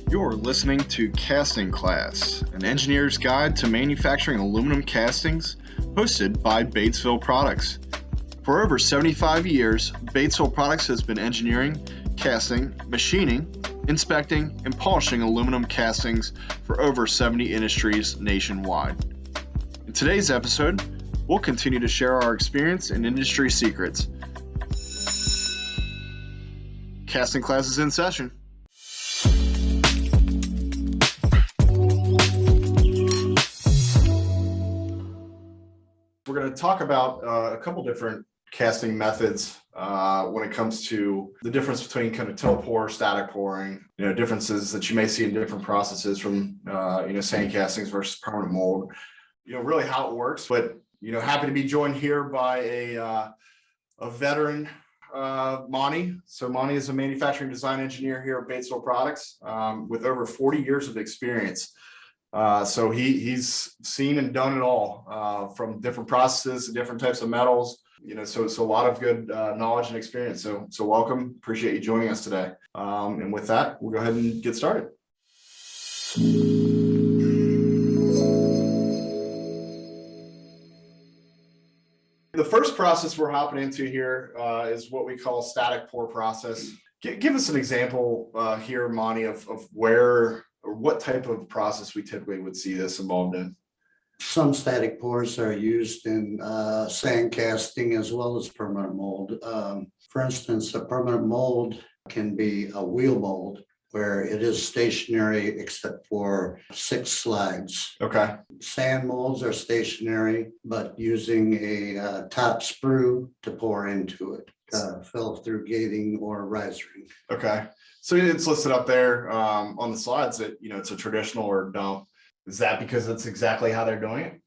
You're listening to Casting Class, an engineer's guide to manufacturing aluminum castings, hosted by Batesville Products. For over 75 years, Batesville Products has been engineering, casting, machining, inspecting, and polishing aluminum castings for over 70 industries nationwide. In today's episode, we'll continue to share our experience and industry secrets. Casting Class is in session. We're going to talk about a couple different casting methods when it comes to the difference between kind of tilt pour, static pouring, differences that you may see in different processes from, sand castings versus permanent mold, really how it works. But, happy to be joined here by a veteran, Monty. So Monty is a manufacturing design engineer here at Batesville Products with over 40 years of experience. So he's seen and done it all from different processes to different types of metals, so it's a lot of good knowledge and experience. So welcome. Appreciate you joining us today. And with that, we'll go ahead and get started. The first process we're hopping into here is what we call static pour process. Give us an example here, Monty, of where or what type of process we typically would see this involved in. Some static pours are used in sand casting as well as permanent mold. For instance, a permanent mold can be a wheel mold where it is stationary except for 6 slides. Okay. Sand molds are stationary, but using a top sprue to pour into it, fill through gating or risering. Okay. So it's listed up there on the slides that, it's a traditional or dump. Is that because that's exactly how they're doing it?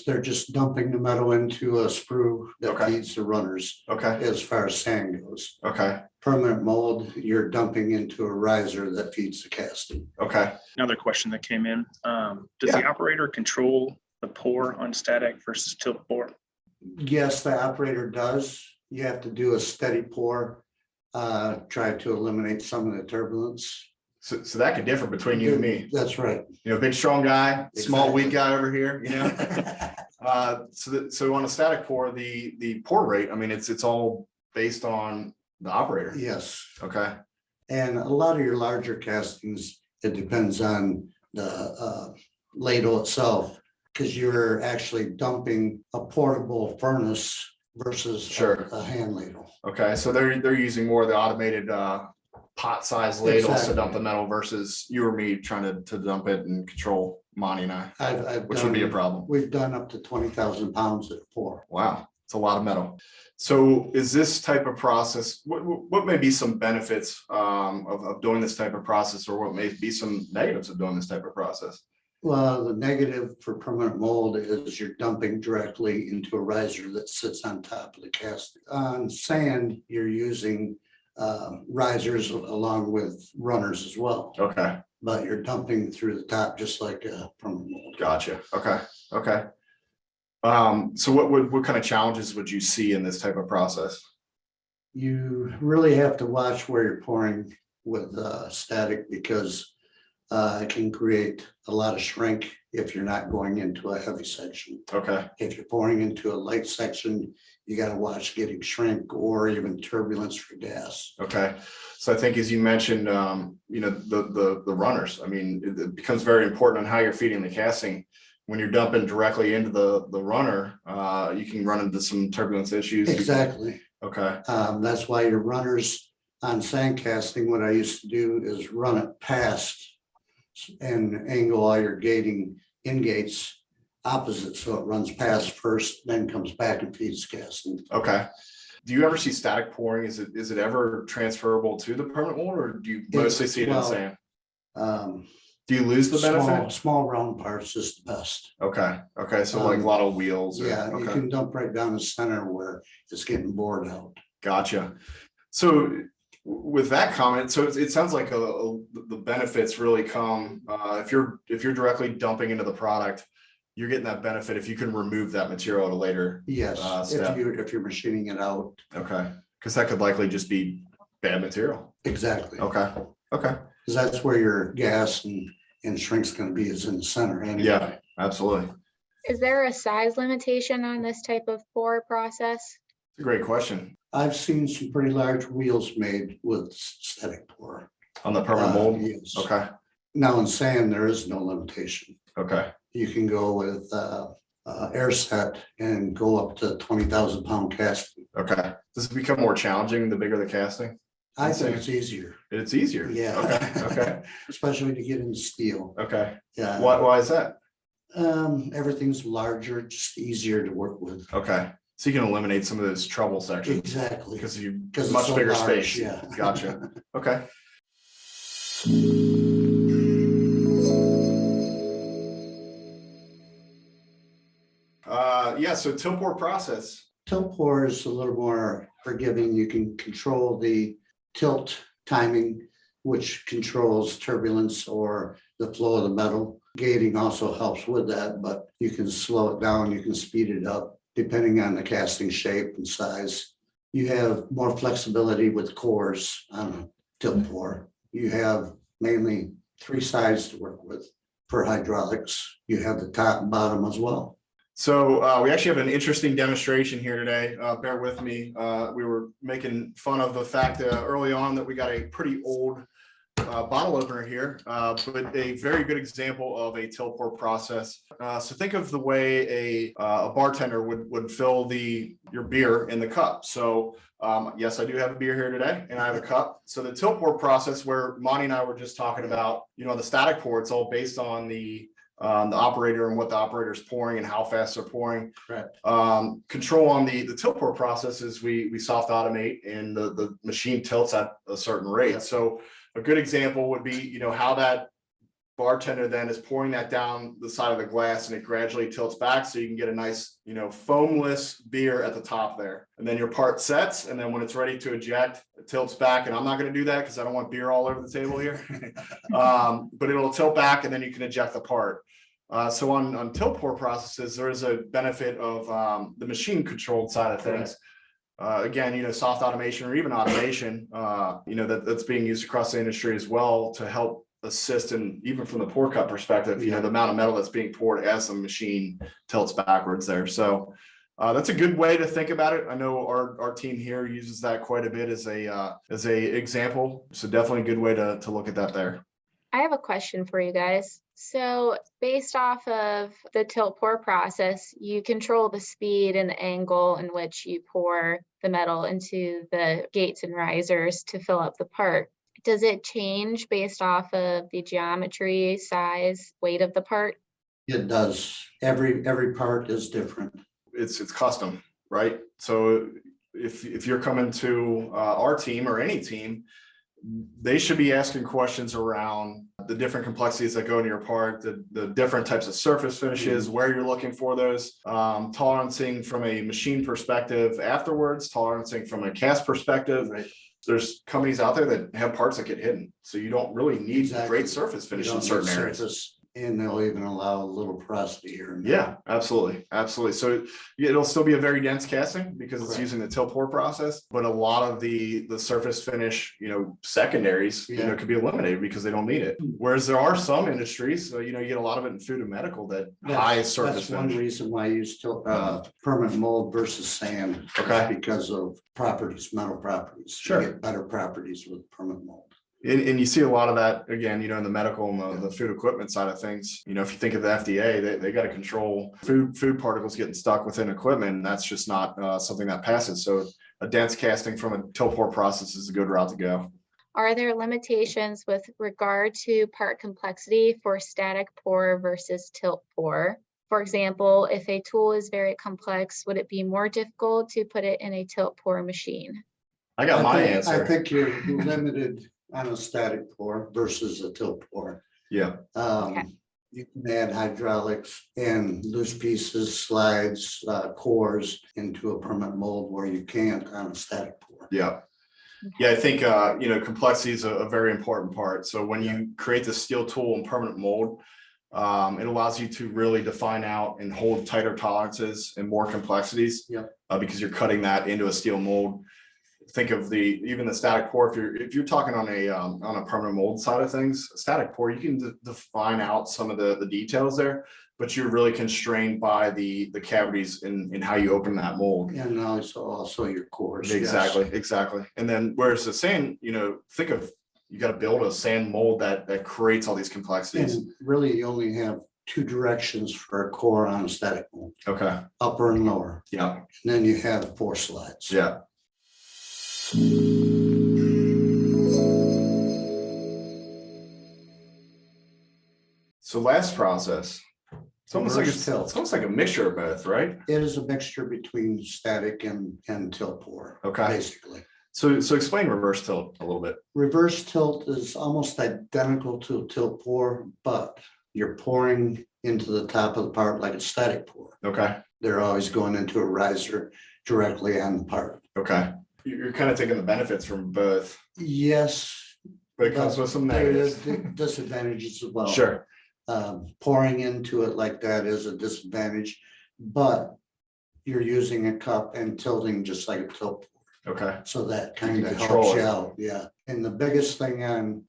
They're just dumping the metal into a sprue that Okay. feeds the runners. Okay. As far as sand goes. Okay. Permanent mold, you're dumping into a riser that feeds the casting. Okay. Another question that came in, does the operator control the pour on static versus tilt pour? Yes, the operator does. You have to do a steady pour, try to eliminate some of the turbulence. So that could differ between you and me. That's right. Big strong guy, small Exactly. weak guy over here. So on a static pour, the pour rate, it's all based on the operator. Yes. Okay. And a lot of your larger castings, it depends on the ladle itself, because you're actually dumping a portable furnace versus Sure. a hand ladle. Okay. So they're using more of the automated pot size ladles to Exactly. dump the metal versus you or me trying to dump it and control Monty and I, I've which done, would be a problem. We've done up to 20,000 pounds at a pour. Wow. It's a lot of metal. So is this type of process, what may be some benefits of doing this type of process, or what may be some negatives of doing this type of process? Well, the negative for permanent mold is you're dumping directly into a riser that sits on top of the casting. On sand, you're using risers along with runners as well, Okay. but you're dumping through the top just like a permanent mold. Gotcha. Okay. So what kind of challenges would you see in this type of process? You really have to watch where you're pouring with static, because it can create a lot of shrink if you're not going into a heavy section. Okay. If you're pouring into a light section, you got to watch getting shrink or even turbulence for gas. Okay. So I think, as you mentioned, the runners, it becomes very important on how you're feeding the casting. When you're dumping directly into the runner, you can run into some turbulence issues. Exactly. Okay. That's why your runners on sand casting, what I used to do is run it past and angle all your gating in gates opposite, so it runs past first, then comes back and feeds casting. Okay. Do you ever see static pouring? Is it ever transferable to the permanent mold, or do you mostly see it in sand? Do you lose the benefit? Small round parts is the best. Okay. So like a lot of wheels. You Okay. can dump right down the center where it's getting bored out. Gotcha. So with that comment, so it sounds like the benefits really come if you're directly dumping into the product, you're getting that benefit if you can remove that material at a later step. If you're machining it out. Okay, because that could likely just be bad material. Exactly. Okay. Because that's where your gas and shrink's gonna be, is in the center anyway. Yeah, absolutely. Is there a size limitation on this type of pour process? It's a great question. I've seen some pretty large wheels made with static pour. On the permanent mold? Yes. Okay, Now in sand, there is no limitation. okay. You can go with air set and go up to 20,000 pound casting. Okay. Does it become more challenging the bigger the casting? I think it's easier. It's easier. Yeah. Okay, okay, Especially to get into steel. okay. Yeah. Why is that? Everything's larger, just easier to work with. Okay, so you can eliminate some of those trouble sections Exactly. because you it's much so bigger large, space. Yeah. Gotcha. Okay. Yeah, so tilt pour process. Tilt pour is a little more forgiving. You can control the tilt timing, which controls turbulence or the flow of the metal. Gating also helps with that, but you can slow it down, you can speed it up, depending on the casting shape and size. You have more flexibility with cores on a tilt pour. You have mainly 3 sides to work with. For hydraulics, you have the top and bottom as well. So we actually have an interesting demonstration here today. Bear with me. We were making fun of the fact early on that we got a pretty old bottle opener here, but a very good example of a tilt pour process. So think of the way a bartender would fill your beer in the cup. So yes, I do have a beer here today, and I have a cup. So the tilt pour process, where Monty and I were just talking about, the static pour, it's all based on the operator and what the operator is pouring and how fast they're pouring. Correct. Control on the tilt pour process is we soft automate, and the machine tilts at a certain rate. Yep. So a good example would be, how that bartender then is pouring that down the side of the glass, and it gradually tilts back so you can get a nice, foamless beer at the top there. And then your part sets, and then when it's ready to eject, it tilts back. And I'm not going to do that because I don't want beer all over the table here. But it'll tilt back, and then you can eject the part. So on tilt pour processes, there is a benefit of the machine controlled side of things. Again, soft automation or even automation, that's being used across the industry as well to help assist, and even from the pour cup perspective, the amount of metal that's being poured as the machine tilts backwards there. So that's a good way to think about it. I know our team here uses that quite a bit as a example. So definitely a good way to look at that there. I have a question for you guys. So based off of the tilt pour process, you control the speed and the angle in which you pour the metal into the gates and risers to fill up the part. Does it change based off of the geometry, size, weight of the part? It does. Every part is different. It's custom, right? So if you're coming to our team or any team, they should be asking questions around the different complexities that go into your part, the different types of surface finishes, where you're looking for those, tolerancing from a machine perspective afterwards, tolerancing from a cast perspective. Right. There's companies out there that have parts that get hidden, so you don't really need Exactly. great surface finish You in don't certain need areas. surface, and they'll even allow a little porosity here and there. Yeah, absolutely. So it'll still be a very dense casting because it's Correct. using the tilt pour process, but a lot of the surface finish, secondaries, Yeah. could be eliminated because they don't need it. Whereas there are some industries, you get a lot of it in food and medical that high surface That's one finish. reason why I use permanent mold versus sand. Okay. Because of properties, metal properties. Sure. You get better properties with permanent mold. And you see a lot of that again, in the medical and the food equipment side of things. If you think of the FDA, they got to control food particles getting stuck within equipment, and that's just not something that passes. So a dense casting from a tilt pour process is a good route to go. Are there limitations with regard to part complexity for static pour versus tilt pour? For example, if a tool is very complex, would it be more difficult to put it in a tilt pour machine? I got my think- answer. I think you're limited on a static pour versus a tilt pour. Yeah. Okay. You can add hydraulics and loose pieces, slides, cores into a permanent mold where you can't on a static pour. Yeah. Yeah, I think, complexity is a very important part. So when you create the steel tool in permanent mold, it allows you to really define out and hold tighter tolerances and more complexities. Yep. Because you're cutting that into a steel mold. think of even the static pour, if you're talking on a permanent mold side of things, static pour, you can define out some of the details there, but you're really constrained by the cavities in how you open that mold. And also your cores. Exactly. And then whereas the sand, think of, you got to build a sand mold that creates all these complexities. And really, you only have two directions for a core on a static mold, Okay. upper and lower. Yeah. And then you have 4 slides. Yeah. So last process, it's almost like a mixture of both, right? It is a mixture between static and tilt pour. Okay. Basically. So explain reverse tilt a little bit. Reverse tilt is almost identical to a tilt pour, but you're pouring into the top of the part like a static pour. Okay. They're always going into a riser directly on the part. Okay. You're kind of taking the benefits from both, Yes. but it comes with some There negatives. is disadvantages as well. Sure. Pouring into it like that is a disadvantage, but you're using a cup and tilting just like a tilt pour. Okay. So that can kind of control helps you it. out, yeah. And the biggest thing on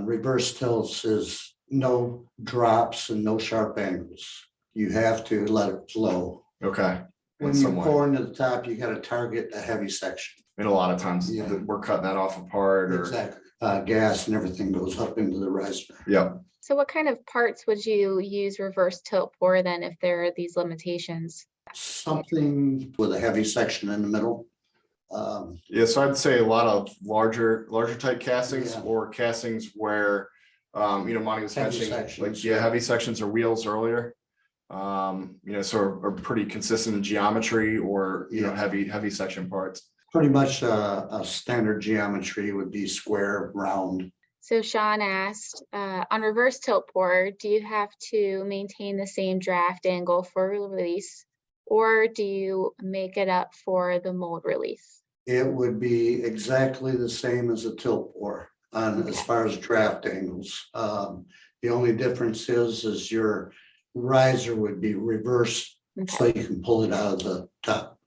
reverse tilts is no drops and no sharp angles. You have to let it flow. Okay. When you pour into the top, you got to target a heavy section. And a lot of times Yeah. we're cutting that off apart or. Exactly. Gas and everything goes up into the riser. Yeah. So what kind of parts would you use reverse tilt pour then if there are these limitations? Something with a heavy section in the middle. Yeah, so I'd say a lot of larger type castings Yeah. or castings where, Monty was Heavy mentioning, sections. heavy sections or wheels earlier. So are pretty consistent in geometry or, Yeah. heavy section parts. Pretty much a standard geometry would be square, round. So Sean asked, on reverse tilt pour, do you have to maintain the same draft angle for release, or do you make it up for the mold release? It would be exactly the same as a tilt pour on as far as draft angles. The only difference is your riser would be reversed, so Okay. you can pull it out of the top.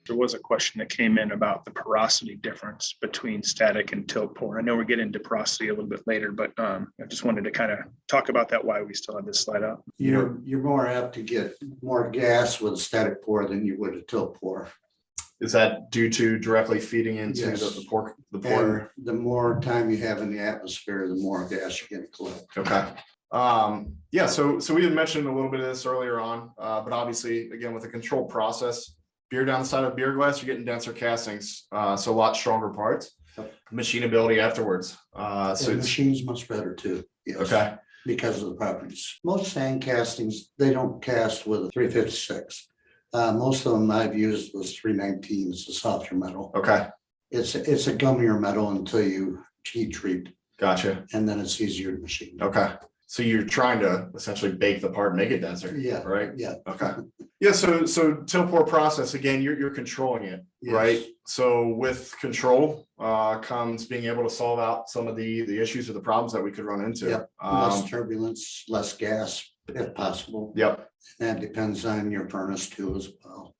There was a question that came in about the porosity difference between static and tilt pour. I know we're getting into porosity a little bit later, but I just wanted to kind of talk about that, why we still have this slide up. You're more apt to get more gas with a static pour than you would a tilt pour. Is that due to directly feeding into Yes. the pour? And the more time you have in the atmosphere, the more gas you're going to collect. Okay. Yeah, so we had mentioned a little bit of this earlier on, but obviously, again, with a controlled process, beer down the side of beer glass, you're getting denser castings, so a lot stronger parts. Yep. Machinability afterwards. So the machine's much better too. Yes, Okay. because of the properties. Most sand castings, they don't cast with a 356. Most of them I've used was 319. It's a softer metal. Okay. It's a gummier metal until you heat treat, Gotcha. and then it's easier to machine. Okay. So you're trying to essentially bake the part, make it denser. Yeah. Right. Yeah. Okay. Yeah. So tilt pour process, again, you're controlling it, Yes. right? So with control comes being able to solve out some of the issues or the problems that we could run into. Yep. Less turbulence, less gas if possible. Yep. That depends on your furnace too as well.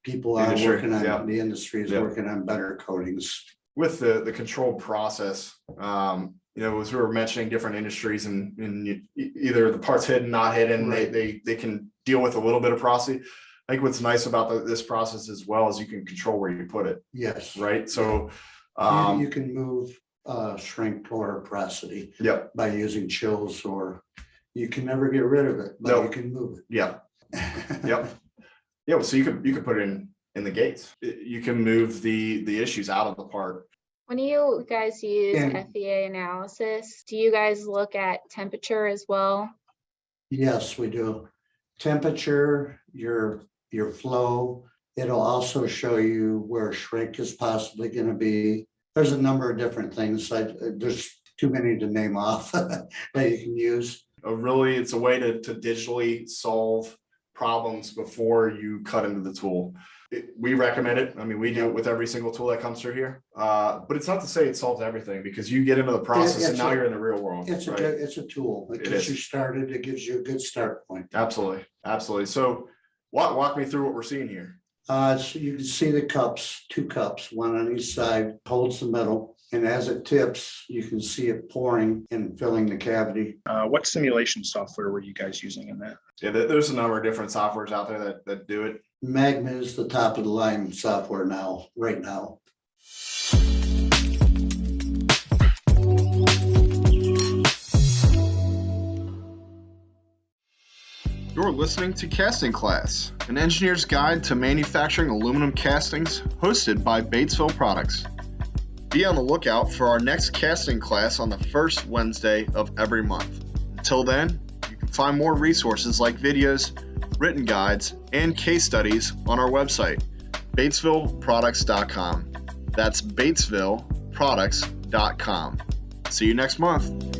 People are Industry, working on, yeah. the industry is Yeah. working on better coatings. With the controlled process, as we were mentioning different industries and either the parts hidden, not hidden, Right. they can deal with a little bit of porosity. I think what's nice about this process as well is you can control where you put it, Yes. right? So, You can move shrink or porosity yep, by using chills, or you can never get rid of it, but No. you can move yeah, it. yep. Yeah, so you could put it in the gates. You can move the issues out of the part. When you guys use And- FEA analysis, do you guys look at temperature as well? Yes, we do. Temperature, your flow. It'll also show you where shrink is possibly going to be. There's a number of different things. There's too many to name off that you can use. Really, it's a way to digitally solve problems before you cut into the tool. we recommend it. I mean, we do it with every single tool that comes through here. But it's not to say it solves everything, because you get into the process and now you're in the real world. It's right? it's a tool. It It gets is. you started. It gives you a good start point. Absolutely. Absolutely. So walk me through what we're seeing here. So you can see the cups, 2 cups, one on each side, holds the metal. And as it tips, you can see it pouring and filling the cavity. What simulation software were you guys using in that? Yeah, there's a number of different softwares out there that do it. Magma is the top of the line software right now. You're listening to Casting Class, an engineer's guide to manufacturing aluminum castings, hosted by Batesville Products. Be on the lookout for our next casting class on the first Wednesday of every month. Until then, you can find more resources like videos, written guides, and case studies on our website, batesvilleproducts.com. That's batesvilleproducts.com. See you next month.